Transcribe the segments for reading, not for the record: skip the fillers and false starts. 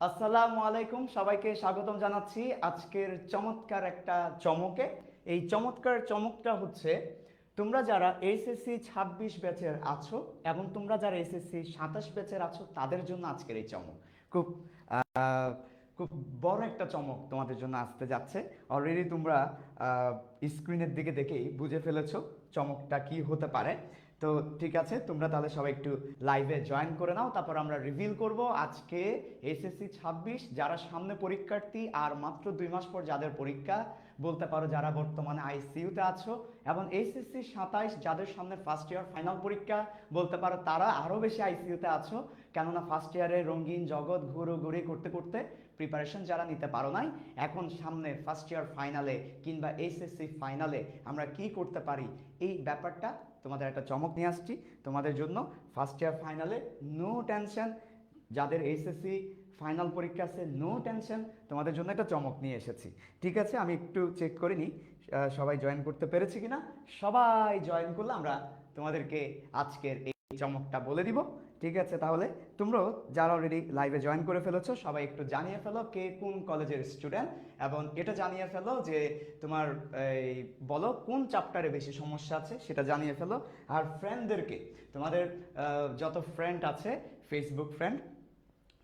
আসসালামু আলাইকুম, সবাইকে স্বাগতম জানাচ্ছি আজকের চমৎকার একটা চমকে। এই চমৎকার চমকটা হচ্ছে, তোমরা যারা এইচএসসি 26 ব্যাচের আছো এবং তোমরা যারা এইচএসসি 27 ব্যাচের আছো তাদের জন্য আজকের এই চমক খুব আহ, খুব বড় একটা চমক তোমাদের জন্য আসতে যাচ্ছে। অলরেডি তোমরা স্ক্রিনের দিকে দেখেই বুঝে ফেলেছো চমকটা কি হতে পারে। তো ঠিক আছে, তোমরা তাহলে সবাই একটু লাইভে জয়েন করে নাও, তারপর আমরা রিভিল করব আজকে এসএসসি 26 যারা সামনে পরীক্ষার্থী আর মাত্র 2 মাস পর যাদের পরীক্ষা, বলতে পারো যারা বর্তমানে আইসিইউতে আছো, এবং এইচএসসি 27 যাদের সামনে ফার্স্ট ইয়ার ফাইনাল পরীক্ষা, বলতে পারো তারা আরও বেশি আইসিইউতে আছো। কেননা ফার্স্ট ইয়ারে রঙিন জগৎ ঘুরোঘুরি করতে করতে প্রিপারেশন যারা নিতে পারো নাই, এখন সামনে ফার্স্ট ইয়ার ফাইনালে কিংবা এইচএসসি ফাইনালে আমরা কি করতে পারি, এই ব্যাপারটা তোমাদের একটা চমক নিয়ে আসছি তোমাদের জন্য। ফার্স্ট ইয়ার ফাইনালে নো টেনশন, যাদের এইচএসসি ফাইনাল পরীক্ষা আছে নো টেনশন, তোমাদের জন্য একটা চমক নিয়ে এসেছি। ঠিক আছে, আমি একটু চেক করে নিই সবাই জয়েন করতে পেরেছি কিনা। সবাই জয়েন করলে আমরা তোমাদেরকে আজকের এই চমকটা বলে দিব। ঠিক আছে, তাহলে তোমরাও যারা অলরেডি লাইভে জয়েন করে ফেলেছো সবাই একটু জানিয়ে ফেলো কে কোন কলেজের স্টুডেন্ট, এবং এটা জানিয়ে ফেলো যে তোমার এই বলো কোন চ্যাপ্টারে বেশি সমস্যা আছে সেটা জানিয়ে ফেলো। আর ফ্রেন্ডদেরকে, তোমাদের যত ফ্রেন্ড আছে ফেসবুক ফ্রেন্ড,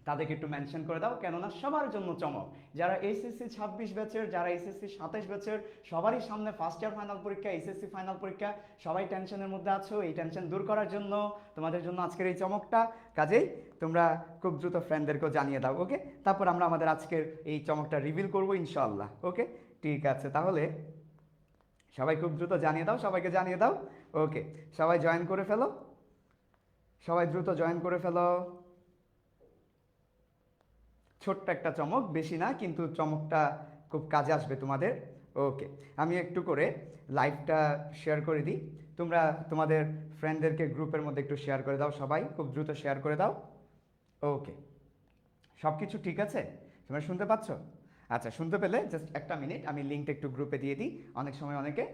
তাদেরকে একটু মেনশন করে দাও, কেননা সবার জন্য চমক। যারা এইচএসসি 26 ব্যাচের, যারা এইচএসসি 27 ব্যাচের, সবারই সামনে ফার্স্ট ইয়ার ফাইনাল পরীক্ষা, এইচএসসি ফাইনাল পরীক্ষা, সবাই টেনশনের মধ্যে আছো। এই টেনশন দূর করার জন্য তোমাদের জন্য আজকের এই চমকটা। কাজেই তোমরা খুব দ্রুত ফ্রেন্ডদেরকেও জানিয়ে দাও, ওকে? তারপর আমরা আমাদের আজকের এই চমকটা রিভিল করবো ইনশাআল্লাহ, ওকে? ঠিক আছে, তাহলে সবাই খুব দ্রুত জানিয়ে দাও, সবাইকে জানিয়ে দাও। ওকে, সবাই জয়েন করে ফেলো, সবাই দ্রুত জয়েন করে ফেলো। ছোট্ট একটা চমক, বেশি না, কিন্তু চমকটা খুব কাজে আসবে তোমাদের। ওকে, আমি একটু করে লাইভটা শেয়ার করে দিই। তোমরা তোমাদের ফ্রেন্ডদেরকে গ্রুপের মধ্যে একটু শেয়ার করে দাও, সবাই খুব দ্রুত শেয়ার করে দাও। ওকে, সব কিছু ঠিক আছে? তোমরা শুনতে পাচ্ছ? আচ্ছা, শুনতে পেলে জাস্ট একটা মিনিট, আমি লিঙ্কটা একটু গ্রুপে দিয়ে দিই। অনেক সময় অনেকে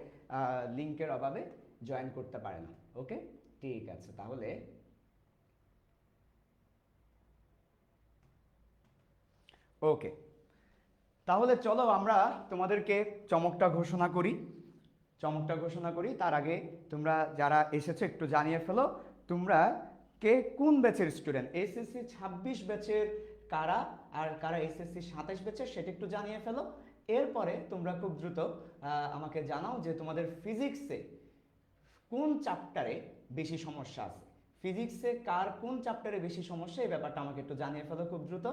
লিঙ্কের অভাবে জয়েন করতে পারে না। ওকে, ঠিক আছে, তাহলে ওকে, তাহলে চলো আমরা তোমাদেরকে চমকটা ঘোষণা করি। চমকটা ঘোষণা করি তার আগে তোমরা যারা এসেছো একটু জানিয়ে ফেলো তোমরা কে কোন ব্যাচের স্টুডেন্ট, এসএসসি 26 ব্যাচের কারা, আর কারা এসএসসি 27 ব্যাচের সেটা একটু জানিয়ে ফেলো। এরপরে তোমরা খুব দ্রুত আমাকে জানাও যে তোমাদের ফিজিক্সে কোন চ্যাপ্টারে বেশি সমস্যা আছে। ফিজিক্সে কার কোন চ্যাপ্টারে বেশি সমস্যা, এই ব্যাপারটা আমাকে একটু জানিয়ে ফেলো খুব দ্রুত।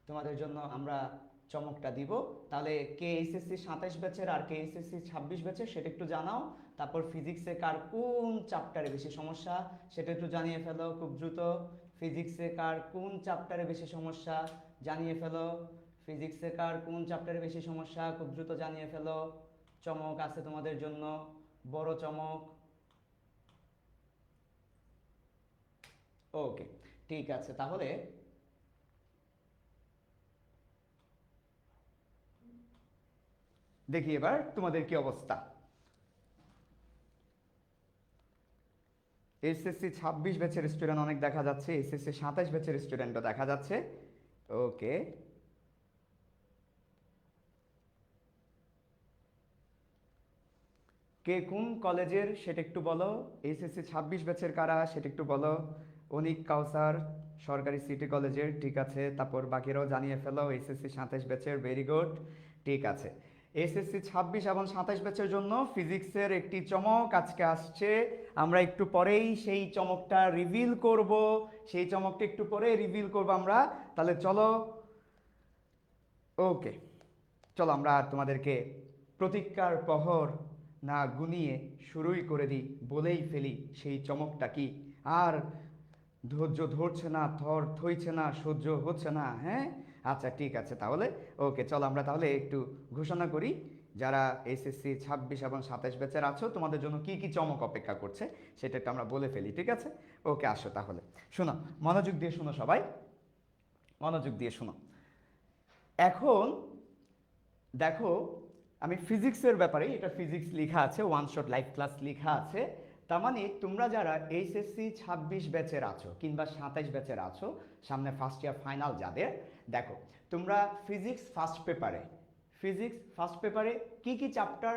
তোমাদের জন্য আমরা চমকটা দিব। তাহলে কে এইচএসসি 27 ব্যাচের আর কে এইচএসসি 26 ব্যাচের সেটা একটু জানাও। তারপর ফিজিক্সে কার কোন চ্যাপ্টারে বেশি সমস্যা সেটা একটু জানিয়ে ফেলো খুব দ্রুত। ফিজিক্সে কার কোন চ্যাপ্টারে বেশি সমস্যা জানিয়ে ফেলো। ফিজিক্সে কার কোন চ্যাপ্টারে বেশি সমস্যা খুব দ্রুত জানিয়ে ফেলো। চমক আছে তোমাদের জন্য, বড় চমক। ওকে, ঠিক আছে, তাহলে দেখি এবার তোমাদের কি অবস্থা। এসএসসি 26 ব্যাচের স্টুডেন্ট অনেক দেখা যাচ্ছে, এসএসসি 27 ব্যাচের স্টুডেন্টও দেখা যাচ্ছে। ওকে, কে কোন কলেজের সেটা একটু বলো। এসএসসি 26 ব্যাচের কারা সেটা একটু বলো। অনিক কাউসার সরকারি সিটি কলেজের, ঠিক আছে। তারপর বাকিরাও জানিয়ে ফেলো এসএসসি 27 ব্যাচের, ভেরি গুড, ঠিক আছে। এসএসসি 26 এবং 27 ব্যাচের জন্য ফিজিক্সের একটি চমক আজকে আসছে। আমরা একটু পরেই সেই চমকটা রিভিল করব, সেই চমকটা একটু পরে রিভিল করব আমরা। তাহলে চলো, ওকে, চলো আমরা আর তোমাদেরকে প্রতীক্ষার প্রহর না গুনিয়ে শুরুই করে দিই, বলেই ফেলি সেই চমকটা কি। আর ধৈর্য ধরছে না, থর থইছে না, সহ্য হচ্ছে না, হ্যাঁ? আচ্ছা, ঠিক আছে, তাহলে ওকে, চলো আমরা তাহলে একটু ঘোষণা করি যারা এসএসসি 26 এবং 27 ব্যাচের আছো তোমাদের জন্য কি কি চমক অপেক্ষা করছে সেটা একটু আমরা বলে ফেলি, ঠিক আছে? ওকে, আসো তাহলে, শোনো, মনোযোগ দিয়ে শোনো সবাই, মনোযোগ দিয়ে শোনো। এখন দেখো, আমি ফিজিক্সের ব্যাপারে, এটা ফিজিক্স লেখা আছে, ওয়ান শট লাইভ ক্লাস লেখা আছে। তার মানে তোমরা যারা এইচএসসি 26 ব্যাচের আছো কিংবা 27 ব্যাচের আছো, সামনে ফার্স্ট ইয়ার ফাইনাল যাদের, দেখো তোমরা ফিজিক্স ফার্স্ট পেপারে কি কি চ্যাপ্টার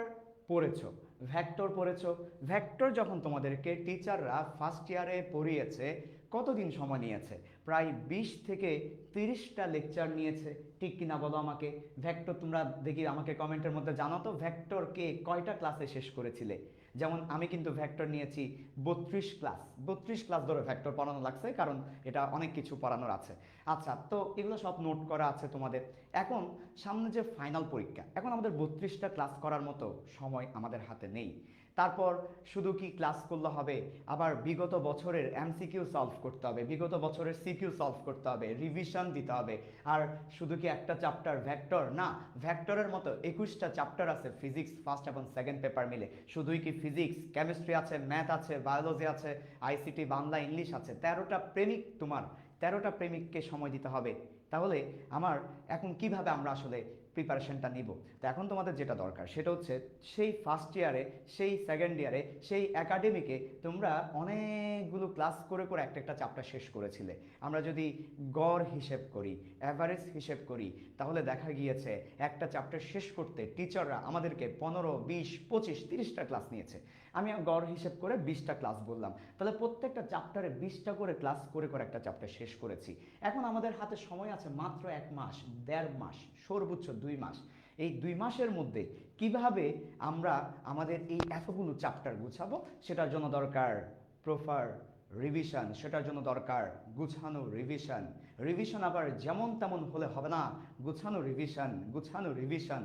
পড়েছো? ভেক্টর পড়েছো। ভেক্টর যখন তোমাদেরকে টিচাররা ফার্স্ট ইয়ারে পড়িয়েছে, কতদিন সময় নিয়েছে? প্রায় 20 থেকে 30টা লেকচার নিয়েছে, ঠিক কিনা বলো আমাকে? ভেক্টর তোমরা দেখি আমাকে কমেন্টের মধ্যে জানো তো, ভেক্টর কে কয়টা ক্লাসে শেষ করেছিলে? যেমন আমি কিন্তু ভেক্টর নিয়েছি 32 ক্লাস ধরে ভেক্টর পড়ানো লাগছে, কারণ এটা অনেক কিছু পড়ানোর আছে। আচ্ছা, তো এগুলো সব নোট করা আছে তোমাদের। এখন সামনে যে ফাইনাল পরীক্ষা, এখন আমাদের 32টা ক্লাস করার মতো সময় আমাদের হাতে নেই। তারপর শুধু কি ক্লাস করলে হবে? আবার বিগত বছরের এমসিকিউ সলভ করতে হবে, বিগত বছরের সিকিউ সলভ করতে হবে, রিভিশন দিতে হবে। আর শুধু কি একটা চ্যাপ্টার ভেক্টর না, ভেক্টরের মতো 21টা চ্যাপ্টার আছে ফিজিক্স ফার্স্ট এবং সেকেন্ড পেপার মিলে। শুধুই কি ফিজিক্স, কেমিস্ট্রি আছে, ম্যাথ আছে, বায়োলজি আছে, আইসিটি, বাংলা, ইংলিশ আছে। 13টা প্রেমিককে সময় দিতে হবে। তাহলে আমার এখন কিভাবে আমরা আসলে প্রিপারেশনটা নিব? তো এখন তোমাদের যেটা দরকার সেটা হচ্ছে, সেই ফার্স্ট ইয়ারে, সেই সেকেন্ড ইয়ারে, সেই একাডেমিকে তোমরা অনেকগুলো ক্লাস করে করে একটা একটা চ্যাপ্টার শেষ করেছিলে। আমরা যদি গড় হিসেব করি, অ্যাভারেজ হিসেব করি, তাহলে দেখা গিয়েছে একটা চ্যাপ্টার শেষ করতে টিচাররা আমাদেরকে 15, 20, 25, 30টা ক্লাস নিয়েছে। আমি গড় হিসেব করে 20টা ক্লাস বললাম, তাহলে প্রত্যেকটা চ্যাপ্টারে 20টা করে ক্লাস করে করে একটা চ্যাপ্টার শেষ করেছি। এখন আমাদের হাতে সময় আছে মাত্র 1 মাস, 1.5 মাস, সর্বোচ্চ 2 মাস। এই 2 মাসের মধ্যে কিভাবে আমরা আমাদের এই এতগুলো চ্যাপ্টার গুছাবো? সেটার জন্য দরকার প্রপার রিভিশন, সেটার জন্য দরকার গুছানো রিভিশন। রিভিশন আবার যেমন তেমন হলে হবে না, গুছানো রিভিশন।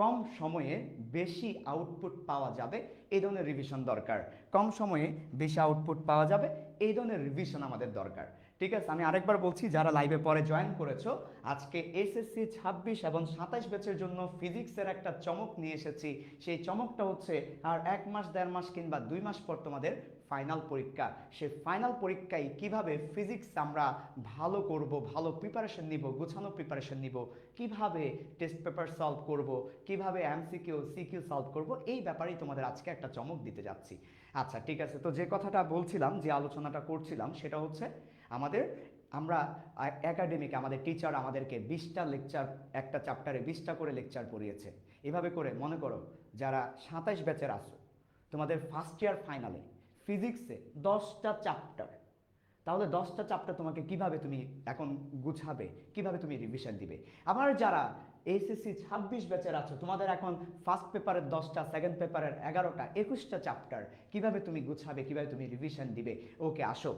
কম সময়ে বেশি আউটপুট পাওয়া যাবে এই ধরনের রিভিশন দরকার। কম সময়ে বেশি আউটপুট পাওয়া যাবে এই ধরনের রিভিশন আমাদের দরকার। ঠিক আছে, আমি আরেকবার বলছি, যারা লাইভে পরে জয়েন করেছো, আজকে এসএসসি 26 এবং 27 ব্যাচের জন্য ফিজিক্সের একটা চমক নিয়ে এসেছি। সেই চমকটা হচ্ছে, আর 1 মাস, 1.5 মাস কিংবা 2 মাস পর তোমাদের ফাইনাল পরীক্ষা। সেই ফাইনাল পরীক্ষায় কিভাবে ফিজিক্স আমরা ভালো করব, ভালো প্রিপারেশন নিব, গোছানো প্রিপারেশন নিব, কিভাবে টেস্ট পেপার সলভ করব, কিভাবে এমসিকিউ সিকিউ সলভ করব, এই ব্যাপারেই তোমাদের আজকে একটা চমক দিতে যাচ্ছি। আচ্ছা ঠিক আছে, তো যে কথাটা বলছিলাম, যে আলোচনাটা করছিলাম, সেটা হচ্ছে আমরা একাডেমিকে, আমাদের টিচার আমাদেরকে 20টা লেকচার, একটা চ্যাপ্টারে 20টা করে লেকচার পড়িয়েছে। এভাবে করে মনে করো যারা 27 ব্যাচের আছো, তোমাদের ফার্স্ট ইয়ার ফাইনালে ফিজিক্সে 10টা চ্যাপ্টার, তাহলে 10টা চ্যাপ্টার তোমাকে কিভাবে তুমি এখন গুছাবে, কিভাবে তুমি রিভিশন দিবে? আবার যারা এইচএসসি 26 ব্যাচের আছো, তোমাদের এখন ফার্স্ট পেপারের 10টা, সেকেন্ড পেপারের 11টা, 21টা চ্যাপ্টার, কিভাবে তুমি গুছাবে, কিভাবে তুমি রিভিশন দিবে? ওকে, আসো।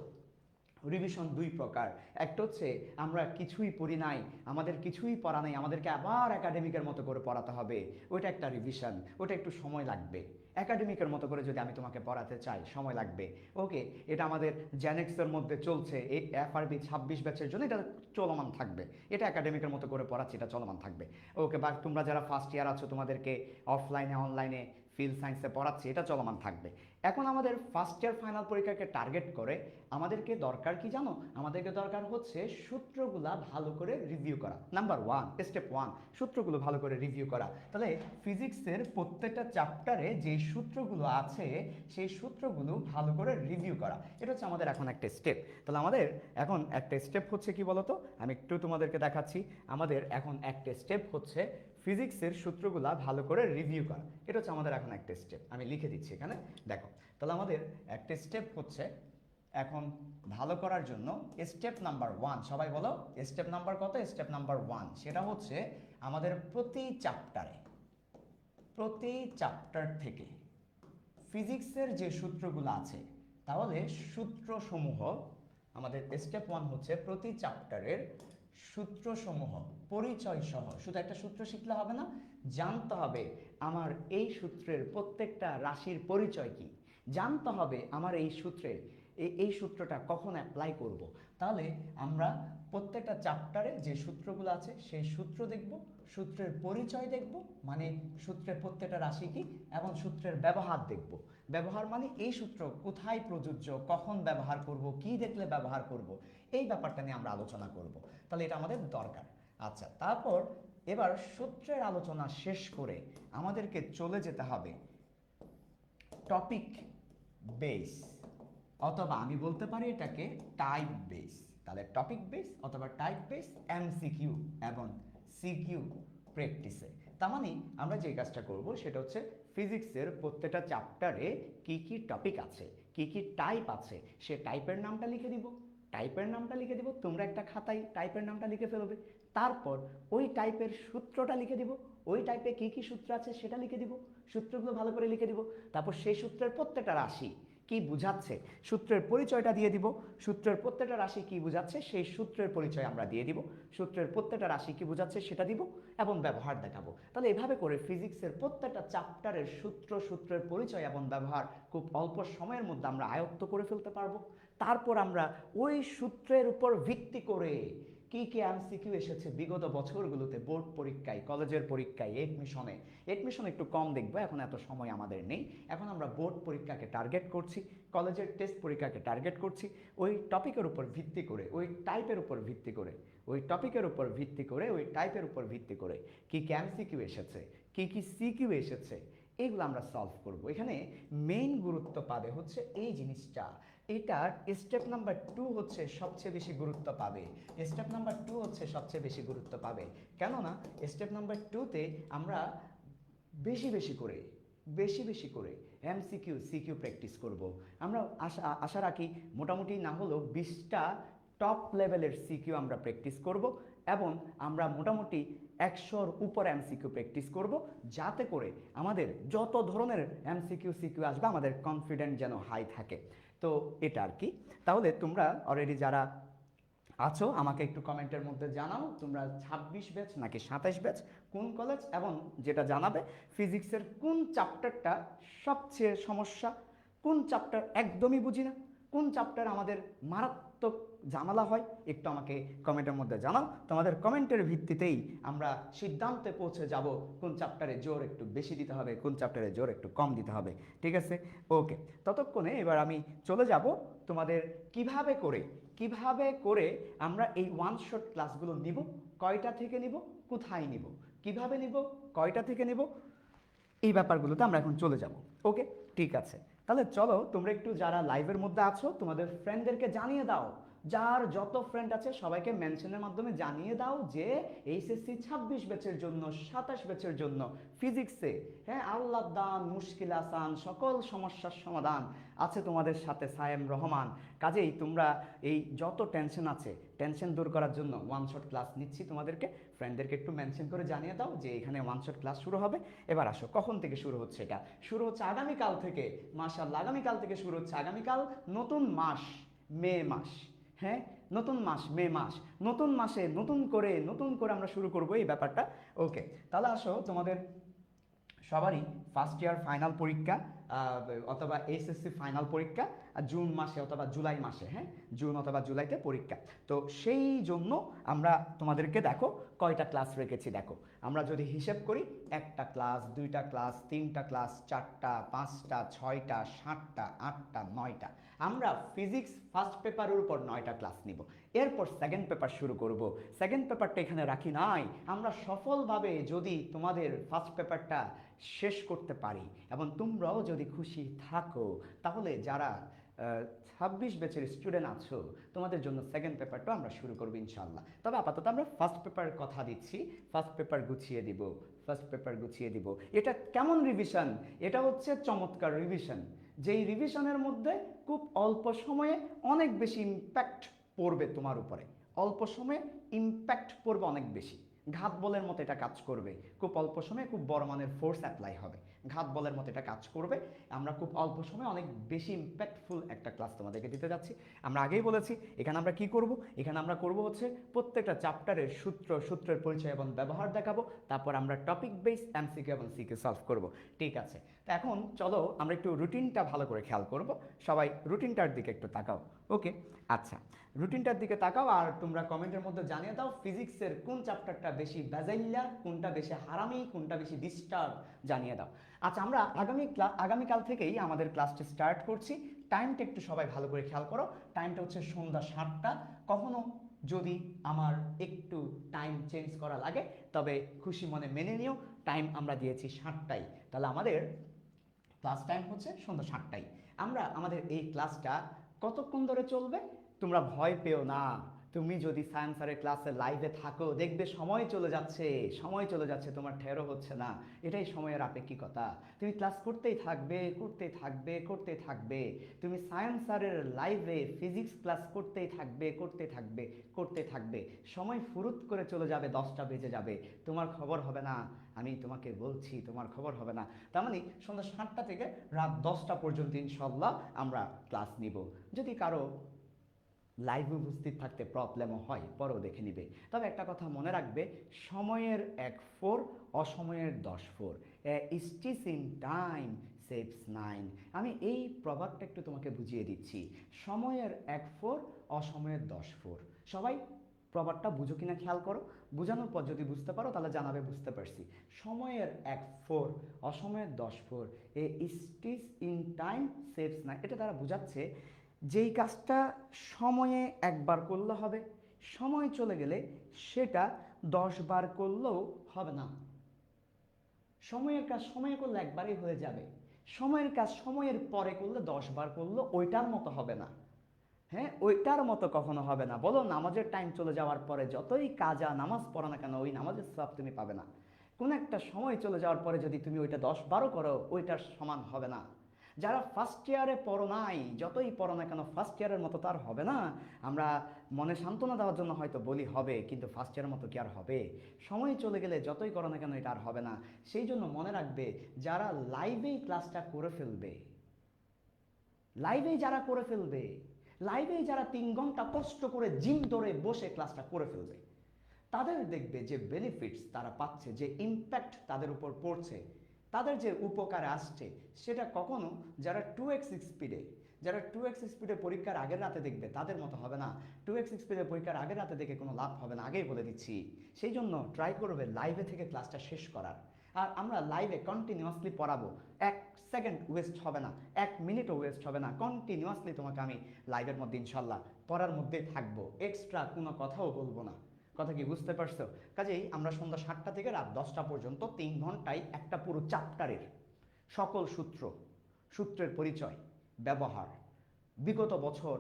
রিভিশন 2 প্রকার। একটা হচ্ছে আমরা কিছুই পড়ি নাই, আমাদের কিছুই পড়া নাই, আমাদেরকে আবার একাডেমিকের মতো করে পড়াতে হবে, ওইটা একটা রিভিশন, ওটা একটু সময় লাগবে। একাডেমিকের মতো করে যদি আমি তোমাকে পড়াতে চাই, সময় লাগবে। ওকে, এটা আমাদের জেনেক্সের মধ্যে চলছে, এই এফআরবি 26 ব্যাচের জন্য এটা চলমান থাকবে। এটা একাডেমিকের মতো করে পড়াচ্ছি, এটা চলমান থাকবে। ওকে, বা তোমরা যারা ফার্স্ট ইয়ার আছো, তোমাদেরকে অফলাইনে অনলাইনে ফিল্ড সায়েন্সে পড়াচ্ছি, এটা চলমান থাকবে। এখন আমাদের ফার্স্ট ইয়ার ফাইনাল পরীক্ষাকে টার্গেট করে আমাদেরকে দরকার কি জানো? আমাদেরকে দরকার হচ্ছে সূত্রগুলা ভালো করে রিভিউ করা। নাম্বার 1, স্টেপ 1, সূত্রগুলো ভালো করে রিভিউ করা। তাহলে ফিজিক্সের প্রত্যেকটা চ্যাপ্টারে যে সূত্রগুলো আছে, সেই সূত্রগুলো ভালো করে রিভিউ করা, এটা হচ্ছে আমাদের এখন একটা স্টেপ। তাহলে আমাদের এখন একটা স্টেপ হচ্ছে কি বলতো, আমি একটু তোমাদেরকে দেখাচ্ছি। আমাদের এখন একটা স্টেপ হচ্ছে ফিজিক্সের সূত্রগুলা ভালো করে রিভিউ করা। এটা হচ্ছে আমাদের এখন একটা স্টেপ, আমি লিখে দিচ্ছি এখানে, দেখো। তাহলে আমাদের একটা স্টেপ হচ্ছে এখন ভালো করার জন্য স্টেপ নাম্বার 1, সবাই বলো স্টেপ নাম্বার কত? স্টেপ নাম্বার 1, সেটা হচ্ছে আমাদের প্রতি চ্যাপ্টার থেকে ফিজিক্সের যে সূত্রগুলো আছে, তাহলে সূত্রসমূহ, আমাদের স্টেপ 1 হচ্ছে প্রতি চ্যাপ্টারের সূত্রসমূহ পরিচয় সহ, শুধু একটা সূত্র শিখলে হবে না, জানতে হবে আমার এই সূত্রের প্রত্যেকটা রাশির পরিচয় কি, জানতে হবে আমার এই সূত্রটা কখন অ্যাপ্লাই করব। তাহলে আমরা প্রত্যেকটা চ্যাপ্টারে যে সূত্রগুলো আছে সেই সূত্র দেখব, সূত্রের পরিচয় দেখব, মানে সূত্রের প্রত্যেকটা রাশি কি, এবং সূত্রের ব্যবহার দেখব। ব্যবহার মানে এই সূত্র কোথায় প্রযোজ্য, কখন ব্যবহার করব, কি দেখলে ব্যবহার করব, এই ব্যাপারটা নিয়ে আমরা আলোচনা করব। তাহলে এটা আমাদের দরকার। আচ্ছা, তারপর এবার সূত্রের আলোচনা শেষ করে আমাদেরকে চলে যেতে হবে টপিক বেস, অথবা আমি বলতে পারি এটাকে টাইপ বেস। তাহলে টপিক বেস অথবা টাইপ বেস, এমসিকিউ এবং সিকিউ প্র্যাকটিসে। তার মানে আমরা যে কাজটা করব সেটা হচ্ছে ফিজিক্সের প্রত্যেকটা চ্যাপ্টারে কি কি টপিক আছে, কি কি টাইপ আছে, সে টাইপের নামটা লিখে দিব। টাইপের নামটা লিখে দিব, তোমরা একটা খাতায় টাইপের নামটা লিখে ফেলবে। তারপর ওই টাইপের সূত্রটা লিখে দিব, ওই টাইপে কি কি সূত্র আছে সেটা লিখে দিব, সূত্রগুলো ভালো করে লিখে দিব। তারপর সেই সূত্রের প্রত্যেকটা রাশি কি বুঝাচ্ছে সূত্রের পরিচয়টা দিয়ে দিব। সূত্রের প্রত্যেকটা রাশি কি বুঝাচ্ছে সেই সূত্রের পরিচয় আমরা দিয়ে দিব। সূত্রের প্রত্যেকটা রাশি কি বুঝাচ্ছে সেটা দিব এবং ব্যবহার দেখাবো। তাহলে এভাবে করে ফিজিক্সের প্রত্যেকটা চ্যাপ্টারের সূত্র, সূত্রের পরিচয় এবং ব্যবহার খুব অল্প সময়ের মধ্যে আমরা আয়ত্ত করে ফেলতে পারবো। তারপর আমরা ওই সূত্রের উপর ভিত্তি করে কি কি এমসিকিউ এসেছে বিগত বছরগুলোতে বোর্ড পরীক্ষায়, কলেজের পরীক্ষায়, এডমিশনে একটু কম দেখবো, এখন এত সময় আমাদের নেই। এখন আমরা বোর্ড পরীক্ষাকে টার্গেট করছি, কলেজের টেস্ট পরীক্ষাকে টার্গেট করছি। ওই টপিকের উপর ভিত্তি করে, ওই টাইপের উপর ভিত্তি করে, ওই টপিকের উপর ভিত্তি করে, ওই টাইপের উপর ভিত্তি করে কি কি এমসিকিউ এসেছে, কি কি সিকিউ এসেছে, এগুলো আমরা সলভ করব। এখানে মেইন গুরুত্ব পাবে হচ্ছে এই জিনিসটা। এটার স্টেপ নাম্বার 2 হচ্ছে সবচেয়ে বেশি গুরুত্ব পাবে। স্টেপ নাম্বার 2 হচ্ছে সবচেয়ে বেশি গুরুত্ব পাবে, কেননা স্টেপ নাম্বার 2তে আমরা বেশি বেশি করে এমসিকিউ সিকিউ প্র্যাকটিস করব। আমরা আশা রাখি মোটামুটি না হলেও 20টা টপ লেভেলের সিকিউ আমরা প্র্যাকটিস করব এবং আমরা মোটামুটি 100-র উপর এমসিকিউ প্র্যাকটিস করব, যাতে করে আমাদের যত ধরনের এমসিকিউ সিকিউ আসবে আমাদের কনফিডেন্ট যেন হাই থাকে। তো এটা আর কি। তাহলে তোমরা অলরেডি যারা আছো আমাকে একটু কমেন্টের মধ্যে জানাও তোমরা 26 ব্যাচ নাকি 27 ব্যাচ, কোন কলেজ, এবং যেটা জানাবে ফিজিক্সের কোন চ্যাপ্টারটা সবচেয়ে সমস্যা, কোন চ্যাপ্টার একদমই বুঝি না, কোন চ্যাপ্টার আমাদের মারাত্মক ঝামেলা হয়, একটু আমাকে কমেন্টের মধ্যে জানাও। তোমাদের কমেন্টের ভিত্তিতেই আমরা সিদ্ধান্তে পৌঁছে যাব কোন চ্যাপ্টারে জোর একটু বেশি দিতে হবে, কোন চ্যাপ্টারে জোর একটু কম দিতে হবে। ঠিক আছে, ওকে। ততক্ষণে এবার আমি চলে যাব তোমাদের কিভাবে করে আমরা এই ওয়ান শট ক্লাসগুলো নিব, কয়টা থেকে নিব, কোথায় নিব, কিভাবে নিব, কয়টা থেকে নিব, এই ব্যাপারগুলোতে আমরা এখন চলে যাব। ওকে, ঠিক আছে। তাহলে চলো তোমরা একটু যারা লাইভের মধ্যে আছো তোমাদের ফ্রেন্ডদেরকে জানিয়ে দাও, যার যত ফ্রেন্ড আছে সবাইকে মেনশনের মাধ্যমে জানিয়ে দাও যে এইচএসসি 26 ব্যাচের জন্য, 27 ব্যাচের জন্য ফিজিক্সে, হ্যাঁ, আল্লাহ দান মুশকিল আসান সকল সমস্যার সমাধান আছে তোমাদের সাথে সায়েম রহমান। কাজেই তোমরা এই যত টেনশন আছে টেনশন দূর করার জন্য ওয়ান শট ক্লাস নিচ্ছি তোমাদেরকে। ফ্রেন্ডদেরকে একটু মেনশন করে জানিয়ে দাও যে এখানে ওয়ান শট ক্লাস শুরু হবে। এবার আসো, কখন থেকে শুরু হচ্ছে? এটা শুরু হচ্ছে আগামীকাল থেকে। মাশাআল্লাহ, আগামীকাল থেকে শুরু হচ্ছে। আগামীকাল নতুন মাস, মে মাস, হ্যাঁ, নতুন মাস, মে মাস, নতুন মাসে নতুন করে আমরা শুরু করব এই ব্যাপারটা। ওকে, তাহলে আসো তোমাদের সবারই ফার্স্ট ইয়ার ফাইনাল পরীক্ষা অথবা এসএসসি ফাইনাল পরীক্ষা জুন মাসে অথবা জুলাই মাসে, হ্যাঁ, জুন অথবা জুলাইতে পরীক্ষা। তো সেই জন্য আমরা তোমাদেরকে দেখো কয়টা ক্লাস রেখেছি। দেখো আমরা যদি হিসেব করি, একটা ক্লাস, দুইটা ক্লাস, তিনটা ক্লাস, চারটা, পাঁচটা, ছয়টা, সাতটা, আটটা, নয়টা, আমরা ফিজিক্স ফার্স্ট পেপারের উপর 9টা ক্লাস নিব। এরপর সেকেন্ড পেপার শুরু করব। সেকেন্ড পেপারটা এখানে রাখি নাই, আমরা সফলভাবে যদি তোমাদের ফার্স্ট পেপারটা শেষ করতে পারি এবং তোমরাও যদি খুশি থাকো, তাহলে যারা 26 ব্যাচের স্টুডেন্ট আছো তোমাদের জন্য সেকেন্ড পেপারটা আমরা শুরু করবো ইনশাল্লাহ। তবে আপাতত আমরা ফার্স্ট পেপারের কথা দিচ্ছি, ফার্স্ট পেপার গুছিয়ে দিব। এটা কেমন রিভিশন? এটা হচ্ছে চমৎকার রিভিশন, যেই রিভিশনের মধ্যে খুব অল্প সময়ে অনেক বেশি ইম্প্যাক্ট পড়বে তোমার উপরে, অল্প সময়ে ইম্প্যাক্ট পড়বে অনেক বেশি। ঘাত বলের মতো এটা কাজ করবে, খুব অল্প সময়ে খুব বড় মানের ফোর্স অ্যাপ্লাই হবে, ঘাত বলের মতো এটা কাজ করবে। আমরা খুব অল্প সময়ে অনেক বেশি ইম্প্যাক্টফুল একটা ক্লাস তোমাদেরকে দিতে যাচ্ছি। আমরা আগেই বলেছি এখানে আমরা কি করব, এখানে আমরা করব হচ্ছে প্রত্যেকটা চ্যাপ্টারের সূত্রের পরিচয় এবং ব্যবহার দেখাবো। তারপর আমরা টপিক বেস এমসিকিউ এবং সিকিউ সলভ করব। ঠিক আছে, তো এখন চলো আমরা একটু রুটিনটা ভালো করে খেয়াল করব। সবাই রুটিনটার দিকে একটু তাকাও। ওকে, আচ্ছা, রুটিনটার দিকে তাকাও আর তোমরা কমেন্টের মধ্যে জানিয়ে দাও ফিজিক্সের কোন চ্যাপ্টারটা বেশি বাজাইল্লা, কোনটা বেশি হারামি, কোনটা বেশি ডিস্টার্ব, জানিয়ে দাও। আচ্ছা, আমরা আগামীকাল থেকেই আমাদের ক্লাসটা স্টার্ট করছি। টাইমটা একটু সবাই ভালো করে খেয়াল করো। টাইমটা হচ্ছে সন্ধ্যা 7টা। কখনো যদি আমার একটু টাইম চেঞ্জ করা লাগে তবে খুশি মনে মেনে নিও। টাইম আমরা দিয়েছি 7টায়, তাহলে আমাদের ক্লাস টাইম হচ্ছে সন্ধ্যা 7টায়। আমরা আমাদের এই ক্লাসটা কতক্ষণ ধরে চলবে? তোমরা ভয় পেও না। তুমি যদি সায়েন্স স্যারের ক্লাসে লাইভে থাকো, দেখবে সময় চলে যাচ্ছে, সময় চলে যাচ্ছে, তোমার ঠেরও হচ্ছে না। এটাই সময়ের আপেক্ষিকতা। তুমি ক্লাস করতেই থাকবে, করতেই থাকবে, করতেই থাকবে। তুমি সায়েন্স স্যারের লাইভে ফিজিক্স ক্লাস করতেই থাকবে, করতেই থাকবে, করতে থাকবে। সময় ফুরুত করে চলে যাবে, 10টা বেজে যাবে, তোমার খবর হবে না। আমি তোমাকে বলছি, তোমার খবর হবে না। তার মানে সন্ধ্যা 7টা থেকে রাত 10টা পর্যন্ত ইনশাল্লাহ আমরা ক্লাস নিব। যদি কারো লাইভে উপস্থিত থাকতে প্রবলেমও হয়, পরেও দেখে নিবে। তবে একটা কথা মনে রাখবে, সময়ের 1 4, অসময়ের 10 4। Stitch in time saves 9। আমি এই প্রভাবটা একটু তোমাকে বুঝিয়ে দিচ্ছি। সময়ের 1 4, অসময়ের 10 4। সবাই প্রভাবটা বুঝো কিনা খেয়াল করো। বোঝানোর পর যদি বুঝতে পারো তাহলে জানাবে বুঝতে পারছি। সময়ের 1 4, অসময়ের 10 4। স্টিচ ইন টাইম সেভস 9, এটা তারা বোঝাচ্ছে যেই কাজটা সময়ে একবার করলে হবে, সময় চলে গেলে সেটা 10বার করলেও হবে না। সময়ের কাজ সময়ে করলে একবারই হয়ে যাবে, সময়ের কাজ সময়ের পরে করলে 10বার করলে ওইটার মতো হবে না। হ্যাঁ, ওইটার মতো কখনো হবে না। বলো, নামাজের টাইম চলে যাওয়ার পরে যতই কাজা নামাজ পড়ো না কেন, ওই নামাজের সওয়াব তুমি পাবে না। কোন একটা সময় চলে যাওয়ার পরে যদি তুমি ওইটা 10 12 করো, ওইটার সমান হবে না। যারা ফার্স্ট ইয়ারে পড়ো নাই, যতই পড়ো না কেন ফার্স্ট ইয়ারের মতো তার হবে না। আমরা মনে সান্ত্বনা দেওয়ার জন্য হয়তো বলি হবে, কিন্তু ফার্স্ট ইয়ারের মতো কি আর হবে? সময় চলে গেলে যতই করো না কেন এটা আর হবে না। সেই জন্য মনে রাখবে, যারা লাইভেই ক্লাসটা করে ফেলবে, লাইভেই যারা করে ফেলবে, লাইভেই যারা 3 ঘন্টা কষ্ট করে জিম ধরে বসে ক্লাসটা করে ফেলবে, তাদের দেখবে যে বেনিফিটস তারা পাচ্ছে, যে ইম্প্যাক্ট তাদের উপর পড়ছে, তাদের যে উপকারে আসছে, সেটা কখনো যারা 2x স্পিডে, যারা 2x স্পিডে পরীক্ষার আগের রাতে দেখবে তাদের মতো হবে না। 2x স্পিডে পরীক্ষার আগের রাতে দেখে কোনো লাভ হবে না, আগেই বলে দিচ্ছি। সেই জন্য ট্রাই করবে লাইভে থেকে ক্লাসটা শেষ করার। আর আমরা লাইভে কন্টিনিউয়াসলি পড়াবো, 1 সেকেন্ড ওয়েস্ট হবে না, 1 মিনিটও ওয়েস্ট হবে না। কন্টিনিউয়াসলি তোমাকে আমি লাইভের মধ্যে ইনশাল্লাহ পড়ার মধ্যেই থাকবো, এক্সট্রা কোনো কথাও বলবো না। কথা কি বুঝতে পারছো? কাজেই আমরা সন্ধ্যা 7টা থেকে রাত 10টা পর্যন্ত 3 ঘন্টায় একটা পুরো চ্যাপ্টারের সকল সূত্র, সূত্রের পরিচয়, ব্যবহার, বিগত বছর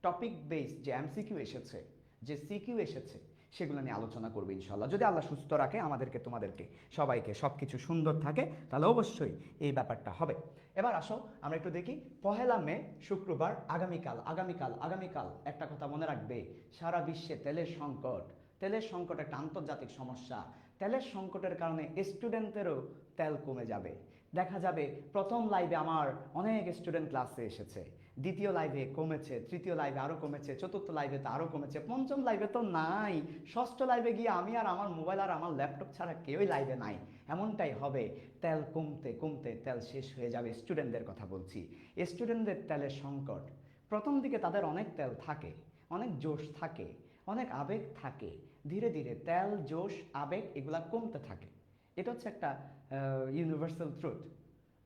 টপিক বেস যে এমসিকিউ এসেছে, যে সিকিউ এসেছে, সেগুলো নিয়ে আলোচনা করবে ইনশাল্লাহ। যদি আল্লাহ সুস্থ রাখে আমাদেরকে, তোমাদেরকে সবাইকে, সব কিছু সুন্দর থাকে, তাহলে অবশ্যই এই ব্যাপারটা হবে। এবার আসো আমরা একটু দেখি 1 মে শুক্রবার, আগামীকাল, আগামীকাল, আগামীকাল একটা কথা মনে রাখবে, সারা বিশ্বে তেলের সংকট। তেলের সংকট একটা আন্তর্জাতিক সমস্যা। তেলের সংকটের কারণে স্টুডেন্টদেরও তেল কমে যাবে। দেখা যাবে প্রথম লাইভে আমার অনেক স্টুডেন্ট ক্লাসে এসেছে, দ্বিতীয় লাইভে কমেছে, তৃতীয় লাইভে আরও কমেছে, চতুর্থ লাইভে তো আরও কমেছে, পঞ্চম লাইভে তো নাই, ষষ্ঠ লাইভে গিয়ে আমি আর আমার মোবাইল আর আমার ল্যাপটপ ছাড়া কেউই লাইভে নাই। এমনটাই হবে, তেল কমতে কমতে তেল শেষ হয়ে যাবে। স্টুডেন্টদের কথা বলছি, স্টুডেন্টদের তেলের সংকট। প্রথম দিকে তাদের অনেক তেল থাকে, অনেক জোশ থাকে, অনেক আবেগ থাকে, ধীরে ধীরে তেল, জোশ, আবেগ এগুলা কমতে থাকে। এটা হচ্ছে একটা ইউনিভার্সাল ট্রুথ,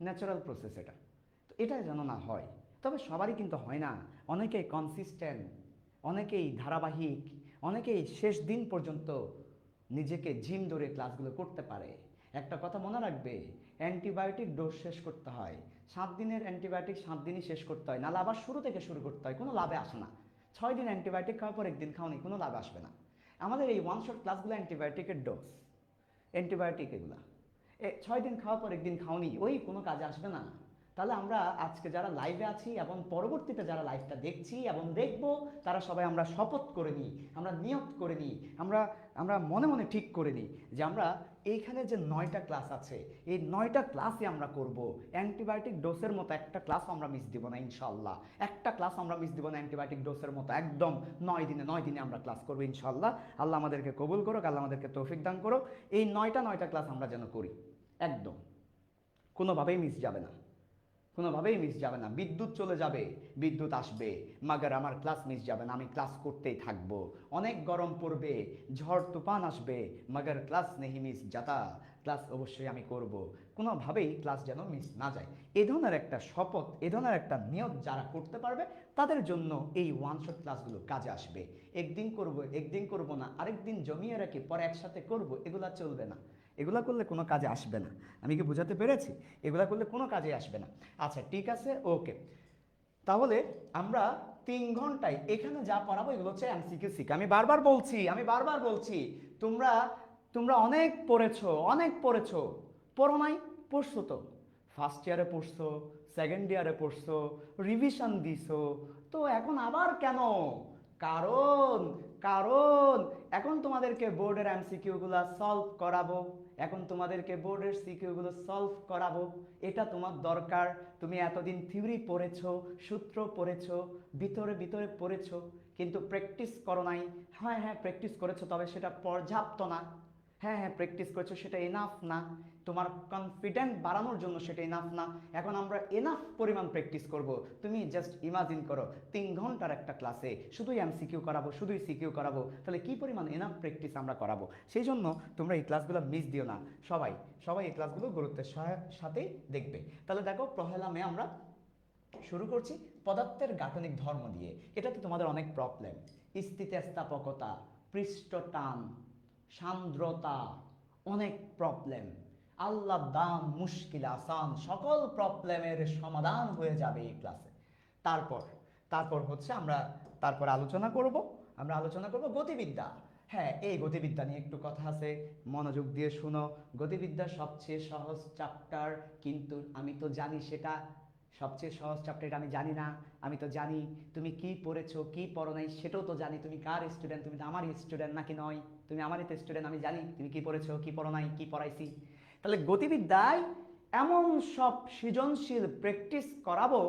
ন্যাচারাল প্রসেস এটা। তো এটা যেন না হয়। তবে সবারই কিন্তু হয় না, অনেকেই কনসিস্টেন্ট, অনেকেই ধারাবাহিক, অনেকেই শেষ দিন পর্যন্ত নিজেকে জিম ধরে ক্লাসগুলো করতে পারে। একটা কথা মনে রাখবে, অ্যান্টিবায়োটিক ডোজ শেষ করতে হয়, 7 দিনের অ্যান্টিবায়োটিক 7 দিনই শেষ করতে হয়, নাহলে আবার শুরু থেকে শুরু করতে হয়, কোনো লাভে আসে না। 6 দিন অ্যান্টিবায়োটিক খাওয়ার পর একদিন খাওয়ানি, কোনো লাভ আসবে না। আমাদের এই ওয়ান শট ক্লাসগুলো অ্যান্টিবায়োটিকের ডোজ, অ্যান্টিবায়োটিক এগুলা 6 দিন খাওয়ার পর একদিন খাওয়ানি, ওই কোনো কাজে আসবে না। তাহলে আমরা আজকে যারা লাইভে আছি এবং পরবর্তীতে যারা লাইভটা দেখছি এবং দেখব, তারা সবাই আমরা শপথ করে নিই, আমরা নিয়ত করে নিই, আমরা আমরা মনে মনে ঠিক করে নিই যে আমরা এইখানে যে 9টা ক্লাস আছে, এই 9টা ক্লাসই আমরা করব। অ্যান্টিবায়োটিক ডোসের মতো একটা ক্লাস আমরা মিস দিব না ইনশাল্লাহ, একটা ক্লাস আমরা মিস দিব না অ্যান্টিবায়োটিক ডোসের মতো। একদম 9 দিনে আমরা ক্লাস করবো ইনশাল্লাহ। আল্লাহ আমাদেরকে কবুল করুক, আল্লাহ আমাদেরকে তৌফিক দান করুক। এই 9টা ক্লাস আমরা যেন করি, একদম কোনোভাবেই মিস যাবে না, কোনোভাবেই মিস যাবে না। বিদ্যুৎ চলে যাবে, বিদ্যুৎ আসবে, মাগার আমার ক্লাস মিস যাবে না, আমি ক্লাস করতেই থাকবো। অনেক গরম পড়বে, ঝড় তুফান আসবে, মাগার ক্লাস নেই মিস যাতা, ক্লাস অবশ্যই আমি করব, কোনোভাবেই ক্লাস যেন মিস না যায়। এ ধরনের একটা শপথ, এ ধরনের একটা নিয়ত যারা করতে পারবে, তাদের জন্য এই ওয়ান শট ক্লাসগুলো কাজে আসবে। একদিন করব, একদিন করব না, আরেকদিন জমিয়ে রাখি পরে একসাথে করব, এগুলা চলবে না। এগুলা করলে কোনো কাজে আসবে না। আমি কি বোঝাতে পেরেছি? এগুলা করলে কোনো কাজে আসবে না। আচ্ছা ঠিক আছে, ওকে। তাহলে আমরা 3 ঘন্টায় এখানে যা পড়াবো এগুলো হচ্ছে এমসিকিউ সিকিউ। আমি বারবার বলছি তোমরা তোমরা অনেক পড়েছো, পড়ো নাই? পড়ছো তো, ফার্স্ট ইয়ারে পড়ছো, সেকেন্ড ইয়ারে পড়ছো, রিভিশন দিছো, তো এখন আবার কেন? কারণ কারণ এখন তোমাদেরকে বোর্ডের এমসিকিউ গুলা সলভ করাবো, এটা তোমার দরকার। তুমি এতদিন থিওরি পড়েছো, সূত্র পড়েছো, ভিতরে ভিতরে পড়েছো, কিন্তু প্র্যাকটিস করো নাই। হ্যাঁ প্র্যাকটিস করেছো, তবে সেটা পর্যাপ্ত না। হ্যাঁ প্র্যাকটিস করেছো, সেটা এনাফ না। তোমার কনফিডেন্ট বাড়ানোর জন্য সেটা এনাফ না। এখন আমরা এনাফ পরিমাণ প্র্যাকটিস করব। তুমি জাস্ট ইমাজিন করো 3 ঘন্টার একটা ক্লাসে শুধুই এমসিকিউ করাবো, শুধুই সিকিউ করাবো, তাহলে কি পরিমাণ এনাফ প্র্যাকটিস আমরা করাবো। সেই জন্য তোমরা এই ক্লাসগুলো মিস দিও না। সবাই সবাই এই ক্লাসগুলো গুরুত্বের সাথেই দেখবে। তাহলে দেখো, পহেলা মে আমরা শুরু করছি পদার্থের গাঠনিক ধর্ম দিয়ে। এটাতে তোমাদের অনেক প্রবলেম, স্থিতিস্থাপকতা, পৃষ্ঠটান, সান্দ্রতা, অনেক প্রবলেম। আল্লাহ দান মুশকিল আসান, সকল প্রবলেমের সমাধান হয়ে যাবে এই ক্লাসে। তারপর তারপর হচ্ছে তারপর আমরা আলোচনা করব গতিবিদ্যা। হ্যাঁ, এই গতিবিদ্যা নিয়ে একটু কথা আছে, মনোযোগ দিয়ে শুনো। গতিবিদ্যা সবচেয়ে সহজ চ্যাপ্টার, কিন্তু আমি তো জানি সেটা সবচেয়ে সহজ চ্যাপ্টার, এটা আমি জানি না। আমি তো জানি তুমি কি পড়েছো কি পড়ো নাই, সেটাও তো জানি। তুমি কার স্টুডেন্ট? তুমি তো আমারই স্টুডেন্ট নাকি নয়? তুমি আমারই তো স্টুডেন্ট, আমি জানি তুমি কি পড়েছো কি পড়ো নাই, কি পড়াইছি। তাহলে গতিবিদ্যায় এমন সব সৃজনশীল প্র্যাকটিস করাবো,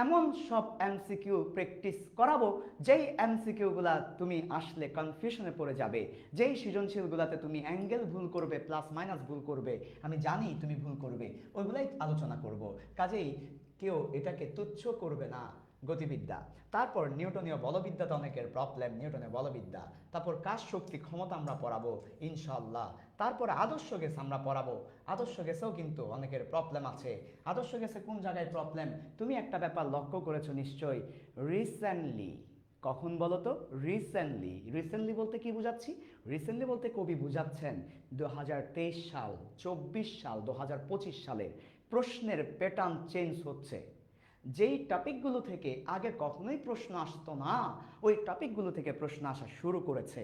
এমন সব এমসিকিউ প্র্যাকটিস করাবো, যেই এমসিকিউগুলা তুমি আসলে কনফিউশনে পড়ে যাবে, যেই সৃজনশীলগুলাতে তুমি অ্যাঙ্গেল ভুল করবে, প্লাস মাইনাস ভুল করবে, আমি জানি তুমি ভুল করবে, ওইগুলাই আলোচনা করব। কাজেই কেউ এটাকে তুচ্ছ করবে না, গতিবিদ্যা। তারপর নিউটনীয় বলবিদ্যাতে অনেকের প্রবলেম, নিউটনীয় বলবিদ্যা। তারপর কাজ শক্তি ক্ষমতা আমরা পড়াবো ইনশাআল্লাহ। তারপরে আদর্শ গ্যাস আমরা পড়াবো। আদর্শ গ্যাসেও কিন্তু অনেকের প্রবলেম আছে। আদর্শ গ্যাসে কোন জায়গায় প্রবলেম? তুমি একটা ব্যাপার লক্ষ্য করেছো নিশ্চয়ই, রিসেন্টলি। কখন বলো তো? রিসেন্টলি বলতে কি বুঝাচ্ছি? রিসেন্টলি বলতে কবি বুঝাচ্ছেন 2023 সাল, 24 সাল, 2025 সালের প্রশ্নের প্যাটার্ন চেঞ্জ হচ্ছে। যেই টপিকগুলো থেকে আগে কখনোই প্রশ্ন আসতো না, ওই টপিকগুলো থেকে প্রশ্ন আসা শুরু করেছে।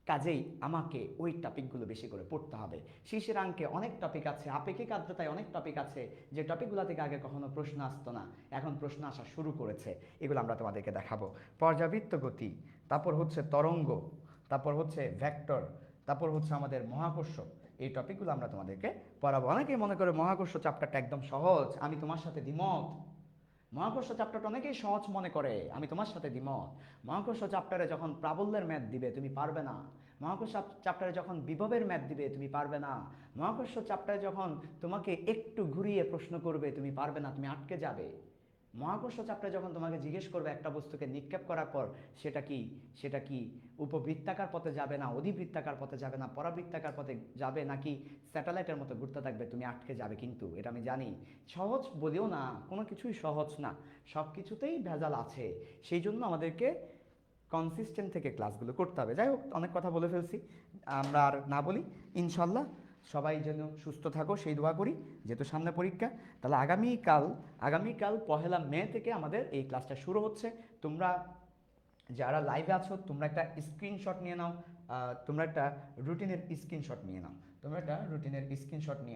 কাজেই আমাকে ওই টপিকগুলো বেশি করে পড়তে হবে। শিশিরাঙ্কে অনেক টপিক আছে, আপেক্ষিক আর্দ্রতায় অনেক টপিক আছে, যে টপিকগুলো থেকে আগে কখনো প্রশ্ন আসতো না, এখন প্রশ্ন আসা শুরু করেছে। এগুলো আমরা তোমাদেরকে দেখাবো। পর্যাবৃত্ত গতি, তারপর হচ্ছে তরঙ্গ, তারপর হচ্ছে ভেক্টর, তারপর হচ্ছে আমাদের মহাকর্ষ। এই টপিকগুলো আমরা তোমাদেরকে পড়াবো। অনেকেই মনে করে মহাকর্ষ চ্যাপ্টারটা একদম সহজ, আমি তোমার সাথে দ্বিমত। মহাকর্ষ চ্যাপ্টারটা অনেকেই সহজ মনে করে, আমি তোমার সাথে দ্বিমত। মহাকর্ষ চ্যাপ্টারে যখন প্রাবল্যের ম্যাথ দিবে তুমি পারবে না। মহাকর্ষ চ্যাপ্টারে যখন বিভবের ম্যাথ দিবে তুমি পারবে না। মহাকর্ষ চ্যাপ্টারে যখন তোমাকে একটু ঘুরিয়ে প্রশ্ন করবে তুমি পারবে না, তুমি আটকে যাবে। মহাকর্ষ চ্যাপ্টারে যখন তোমাকে জিজ্ঞেস করবে একটা বস্তুকে নিক্ষেপ করার পর সেটা কি উপবৃত্তাকার পথে যাবে না অধিবৃত্তাকার পথে যাবে না পরাবৃত্তাকার পথে যাবে নাকি স্যাটেলাইটের মতো ঘুরতে থাকবে, তুমি আটকে যাবে। কিন্তু এটা আমি জানি, সহজ বলেও না, কোনো কিছুই সহজ না, সব কিছুতেই ভেজাল আছে। সেই জন্য আমাদেরকে কনসিস্টেন্ট থেকে ক্লাসগুলো করতে হবে। যাই হোক, অনেক কথা বলে ফেলছি, আমরা আর না বলি। ইনশাল্লাহ সবাই যেন সুস্থ থাকো সেই দোয়া করি, যেহেতু সামনে পরীক্ষা। তাহলে আগামীকাল 1 মে থেকে আমাদের এই ক্লাসটা শুরু হচ্ছে। তোমরা যারা লাইভে আছো তোমরা একটা স্ক্রিনশট নিয়ে নাও, তোমরা একটা রুটিনের স্ক্রিনশট নিয়ে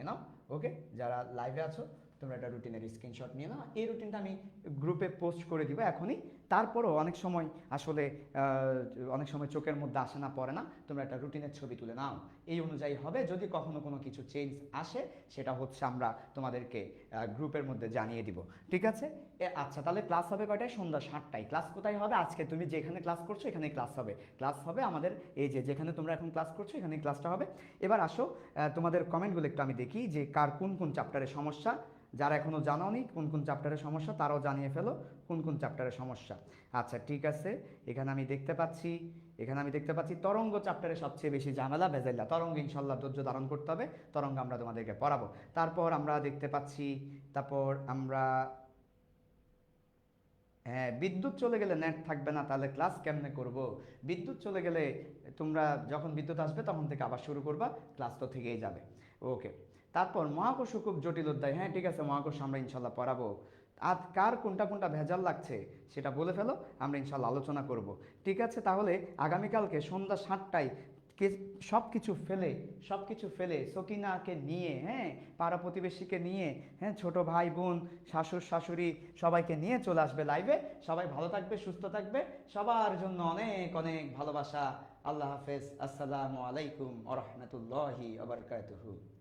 নাও। ওকে, যারা লাইভে আছো তোমরা একটা রুটিনের স্ক্রিনশট নিয়ে নাও। এই রুটিনটা আমি গ্রুপে পোস্ট করে দিব এখনই। তারপরও অনেক সময় চোখের মধ্যে আসে না, পড়ে না, তোমরা একটা রুটিনের ছবি তুলে নাও। এই অনুযায়ী হবে। যদি কখনো কোনো কিছু চেঞ্জ আসে সেটা হচ্ছে আমরা তোমাদেরকে গ্রুপের মধ্যে জানিয়ে দিব। ঠিক আছে? আচ্ছা, তাহলে ক্লাস হবে কয়টায়? সন্ধ্যা 7টায়। ক্লাস কোথায় হবে? আজকে তুমি যেখানে ক্লাস করছো এখানেই ক্লাস হবে আমাদের। এই যেখানে তোমরা এখন ক্লাস করছো এখানেই ক্লাসটা হবে। এবার আসো, তোমাদের কমেন্টগুলো একটু আমি দেখি যে কার কোন কোন চ্যাপ্টারের সমস্যা। যারা এখনো জানোনি কোন কোন চ্যাপ্টারের সমস্যা তারাও জানিয়ে ফেলো কোন কোন চ্যাপ্টারের সমস্যা। আচ্ছা ঠিক আছে, এখানে আমি দেখতে পাচ্ছি তরঙ্গ চ্যাপ্টারে সবচেয়ে বেশি ঝামেলা ভেজাইলা। তরঙ্গ ইনশাল্লাহ ধৈর্য ধারণ করতে হবে, তরঙ্গ আমরা তোমাদেরকে পড়াবো। তারপর আমরা দেখতে পাচ্ছি, হ্যাঁ, বিদ্যুৎ চলে গেলে নেট থাকবে না, তাহলে ক্লাস কেমনে করব? বিদ্যুৎ চলে গেলে তোমরা যখন বিদ্যুৎ আসবে তখন থেকে আবার শুরু করবা, ক্লাস তো থেকেই যাবে। ওকে, তারপর মহাকর্ষ খুব জটিল অধ্যায়। হ্যাঁ ঠিক আছে, মহাকর্ষ আমরা ইনশাল্লাহ পড়াবো। আর কার কোনটা কোনটা ভেজাল লাগছে সেটা বলে ফেলো, আমরা ইনশাল্লাহ আলোচনা করব। ঠিক আছে, তাহলে আগামীকালকে সন্ধ্যা 7টায় সব কিছু ফেলে সকিনাকে নিয়ে, হ্যাঁ, পাড়া প্রতিবেশীকে নিয়ে, হ্যাঁ, ছোট ভাই বোন, শাশুড় শাশুড়ি সবাইকে নিয়ে চলে আসবে লাইভে। সবাই ভালো থাকবে, সুস্থ থাকবে, সবার জন্য অনেক অনেক ভালোবাসা। আল্লাহ হাফেজ, আসসালামু আলাইকুম আ রহমতুল্লাহি আ বারাকাতুহু।